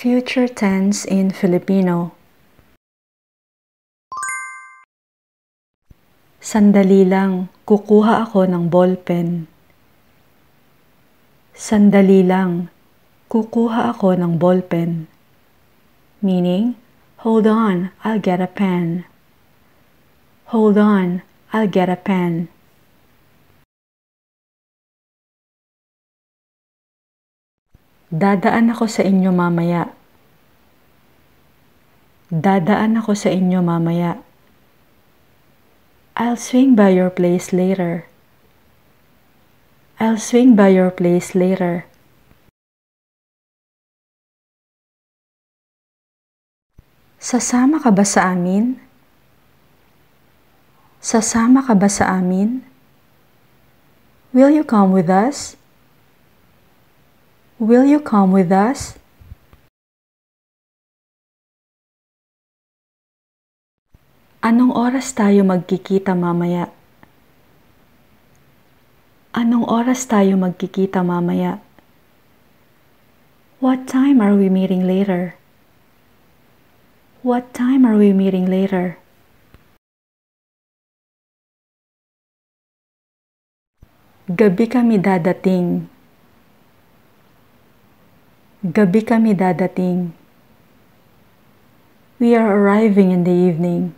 Future tense in Filipino. Sandali lang, kukuha ako ng ballpen. Sandali lang, kukuha ako ng ballpen. Meaning, hold on, I'll get a pen. Hold on, I'll get a pen. Dadaan ako sa inyo mamaya. Dadaan ako sa inyo mamaya. I'll swing by your place later. I'll swing by your place later. Sasama ka ba sa amin? Sasama ka ba sa amin? Will you come with us? Will you come with us? Anong oras tayo magkikita mamaya? Anong oras tayo magkikita mamaya? What time are we meeting later? What time are we meeting later? Gabi kami dadating. Gabi kami dadating. We are arriving in the evening.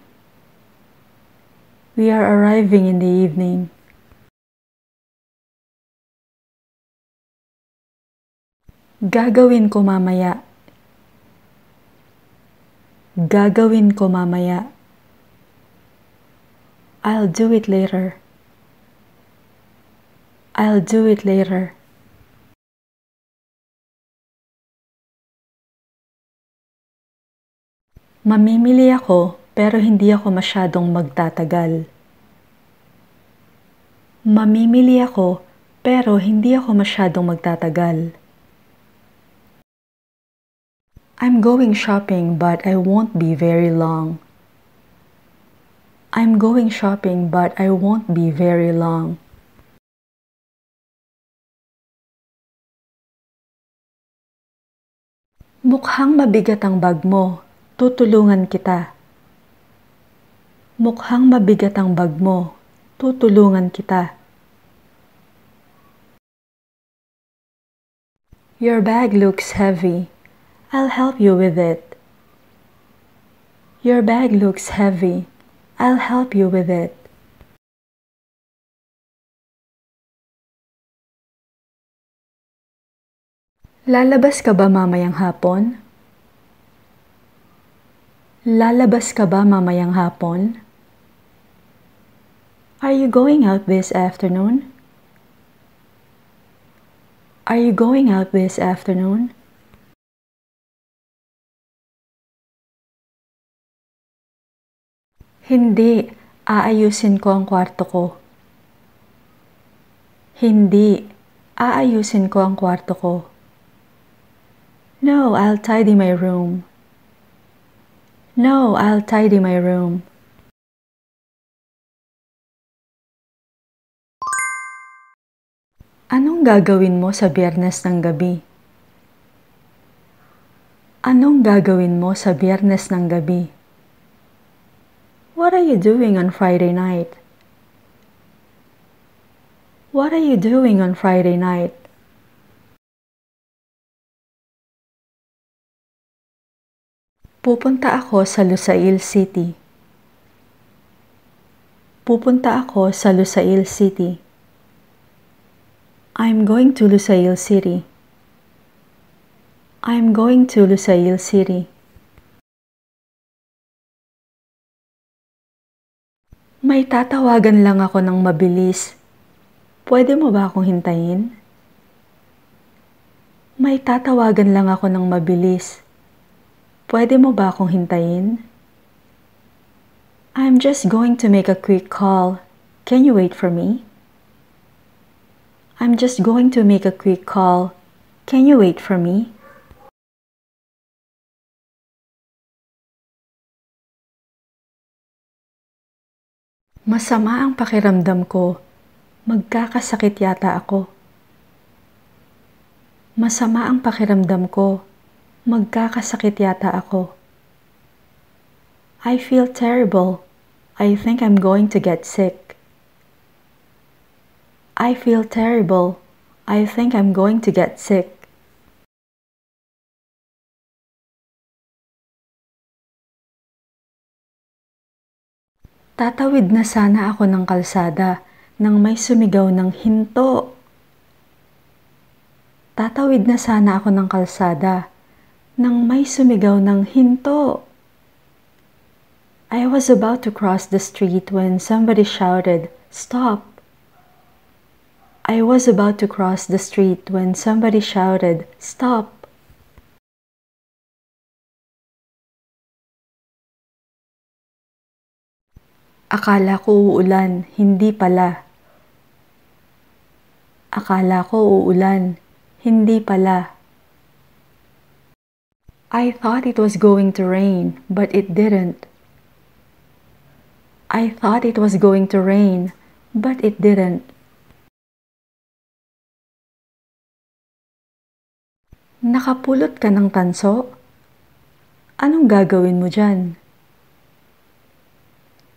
We are arriving in the evening. Gagawin ko mamaya. Gagawin ko mamaya. I'll do it later. I'll do it later. Mamimili ako pero hindi ako masyadong magtatagal. Mamimili ako pero hindi ako masyadong magtatagal. I'm going shopping but I won't be very long. I'm going shopping but I won't be very long. Mukhang mabigat ang bag mo. Tutulungan kita. Mukhang mabigat ang bag mo. Tutulungan kita. Your bag looks heavy. I'll help you with it. Your bag looks heavy. I'll help you with it. Lalabas ka ba mamayang hapon? Lalabas ka ba mamayang hapon? Are you going out this afternoon? Are you going out this afternoon? Hindi, aayusin ko ang kwarto ko. Hindi, aayusin ko ang kwarto ko. No, I'll tidy my room. No, I'll tidy my room. Anong gagawin mo sa Biyernes ng gabi? Anong gagawin mo sa Biyernes ng gabi? What are you doing on Friday night? What are you doing on Friday night? Pupunta ako sa Lusail City. Pupunta ako sa Lusail City. I'm going to Lusail City. I'm going to Lusail City. May tatawagan lang ako ng mabilis. Pwede mo ba akong hintayin? May tatawagan lang ako ng mabilis. Pwede mo ba akong hintayin? I'm just going to make a quick call. Can you wait for me? I'm just going to make a quick call. Can you wait for me? Masama ang pakiramdam ko. Magkakasakit yata ako. Masama ang pakiramdam ko. Magkakasakit yata ako. I feel terrible. I think I'm going to get sick. I feel terrible. I think I'm going to get sick. Tatawid na sana ako ng kalsada nang may sumigaw ng hinto. Tatawid na sana ako ng kalsada nang may sumigaw ng hinto. I was about to cross the street when somebody shouted, "Stop!" I was about to cross the street when somebody shouted, "Stop!" Akala ko uulan, hindi pala. Akala ko uulan, hindi pala. I thought it was going to rain, but it didn't. I thought it was going to rain, but it didn't. Nakapulot ka ng tanso? Anong gagawin mo dyan?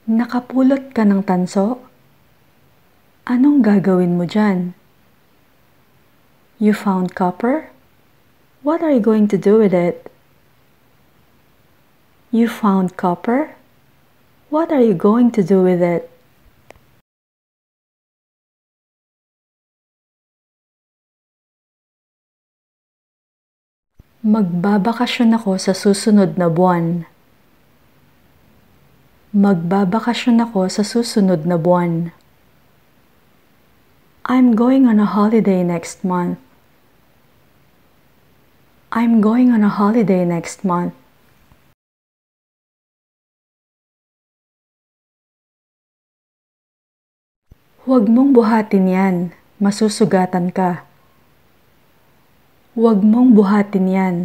Nakapulot ka ng tanso? Anong gagawin mo dyan? You found copper? What are you going to do with it? You found copper? What are you going to do with it? Magbabakasyon ako sa susunod na buwan. Magbabakasyon ako sa susunod na buwan. I'm going on a holiday next month. I'm going on a holiday next month. Huwag mong buhatin yan, masusugatan ka. Huwag mong buhatin yan,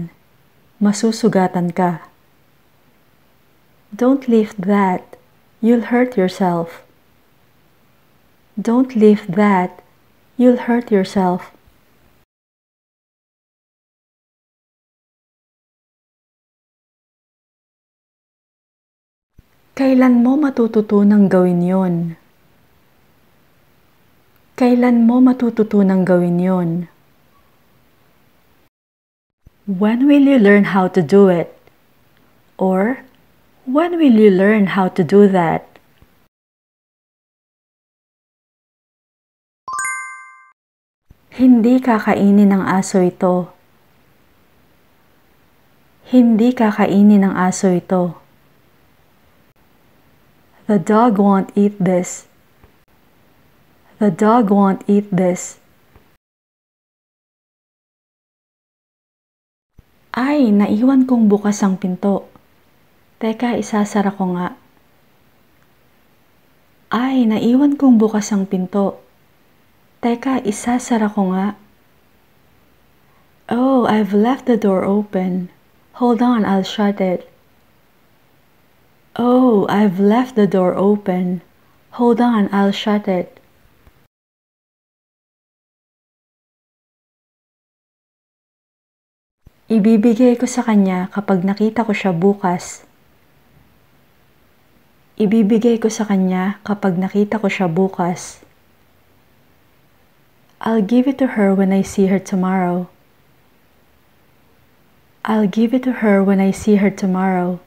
masusugatan ka. Don't lift that, you'll hurt yourself. Don't lift that, you'll hurt yourself. Kailan mo matututunang gawin yon? Kailan mo matututunang gawin yon? When will you learn how to do it? Or, when will you learn how to do that? Hindi kakainin ng aso ito. Hindi kakainin ng aso ito. The dog won't eat this. The dog won't eat this. Ay, naiwan kong bukas ang pinto. Teka, isasara ko nga. Ay, naiwan kong bukas ang pinto. Teka, isasara ko nga. Oh, I've left the door open. Hold on, I'll shut it. Oh, I've left the door open. Hold on, I'll shut it. Ibibigay ko sa kanya kapag nakita ko siya bukas. Ibibigay ko sa kanya kapag nakita ko siya bukas. I'll give it to her when I see her tomorrow. I'll give it to her when I see her tomorrow.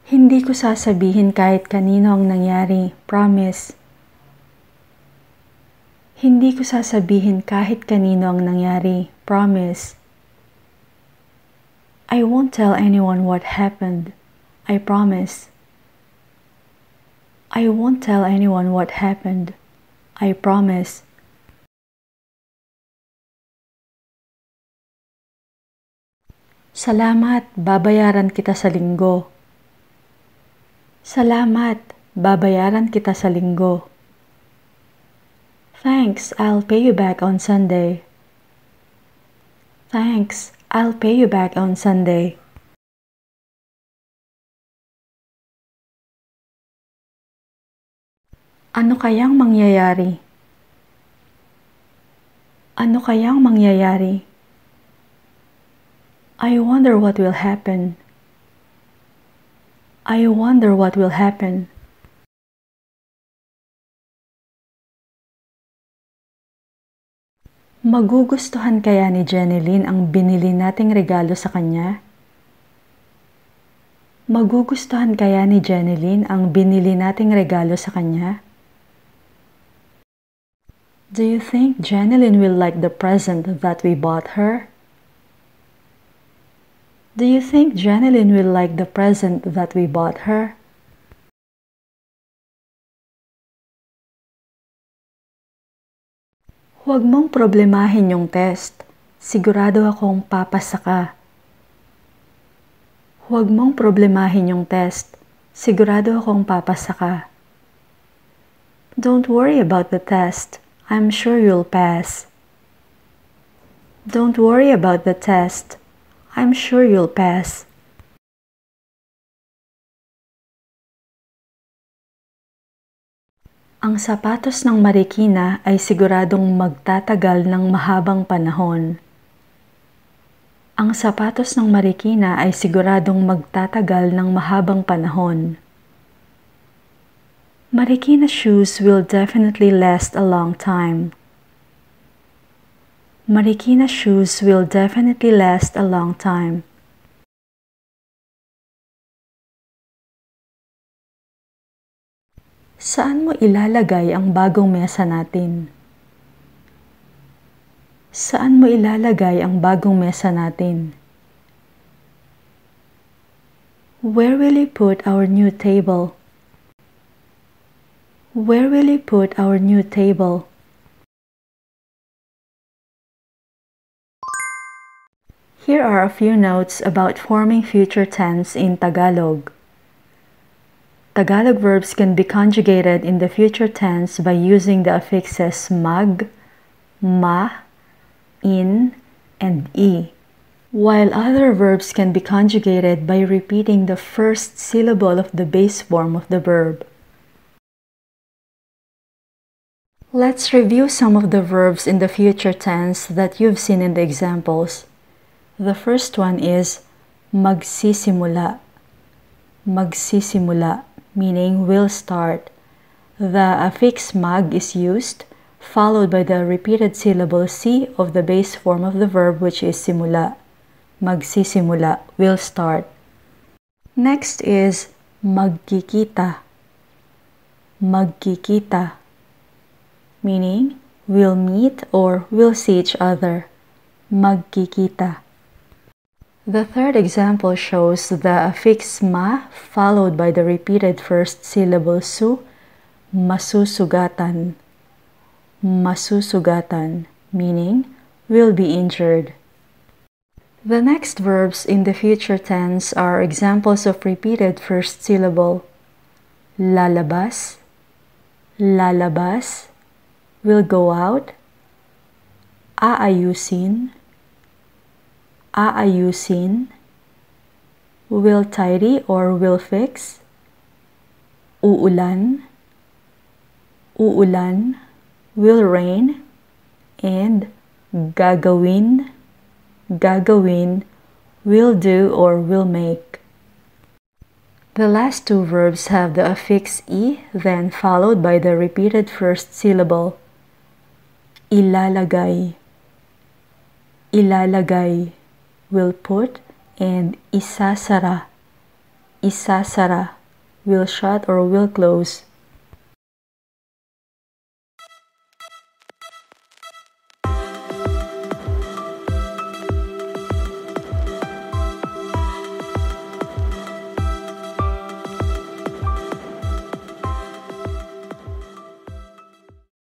Hindi ko sasabihin kahit kanino ang nangyari, promise. Hindi ko sasabihin kahit kanino ang nangyari, promise. I won't tell anyone what happened, I promise. I won't tell anyone what happened, I promise. Salamat, babayaran kita sa linggo. Salamat, babayaran kita sa linggo. Thanks, I'll pay you back on Sunday. Thanks, I'll pay you back on Sunday. Ano kayang mangyayari? Ano kayang mangyayari? I wonder what will happen. I wonder what will happen. Magugustuhan kaya ni Jeneline ang binili nating regalo sa kanya? Magugustuhan kaya ni Jeneline ang binili nating regalo sa kanya? Do you think Jeneline will like the present that we bought her? Do you think Jeneline will like the present that we bought her? Huwag mong problemahin yung test. Sigurado akong papasa ka. Huwag mong problemahin yung test. Sigurado akong papasa ka. Don't worry about the test. I'm sure you'll pass. Don't worry about the test. I'm sure you'll pass. Ang sapatos ng Marikina ay siguradong magtatagal ng mahabang panahon. Ang sapatos ng Marikina ay siguradong magtatagal ng mahabang panahon. Marikina shoes will definitely last a long time. Marikina shoes will definitely last a long time. Saan mo ilalagay ang bagong mesa natin? Saan mo ilalagay ang bagong mesa natin? Where will you put our new table? Where will you put our new table? Here are a few notes about forming future tense in Tagalog. Tagalog verbs can be conjugated in the future tense by using the affixes mag, ma, in, and e, while other verbs can be conjugated by repeating the first syllable of the base form of the verb. Let's review some of the verbs in the future tense that you've seen in the examples. The first one is magsisimula. Magsisimula, meaning will start. The affix mag is used, followed by the repeated syllable si of the base form of the verb, which is simula. Magsisimula, will start. Next is magkikita. Magkikita, meaning we'll meet or we'll see each other. Magkikita. The third example shows the affix ma followed by the repeated first syllable su, masusugatan. Masusugatan, meaning will be injured. The next verbs in the future tense are examples of repeated first syllable. Lalabas, lalabas, will go out. Aayusin, aayusin, will tidy or will fix. Uulan, uulan, will rain. And gagawin, gagawin, will do or will make. The last two verbs have the affix e, then followed by the repeated first syllable. Ilalagay, ilalagay, will put, and isasara, isasara, will shut or will close.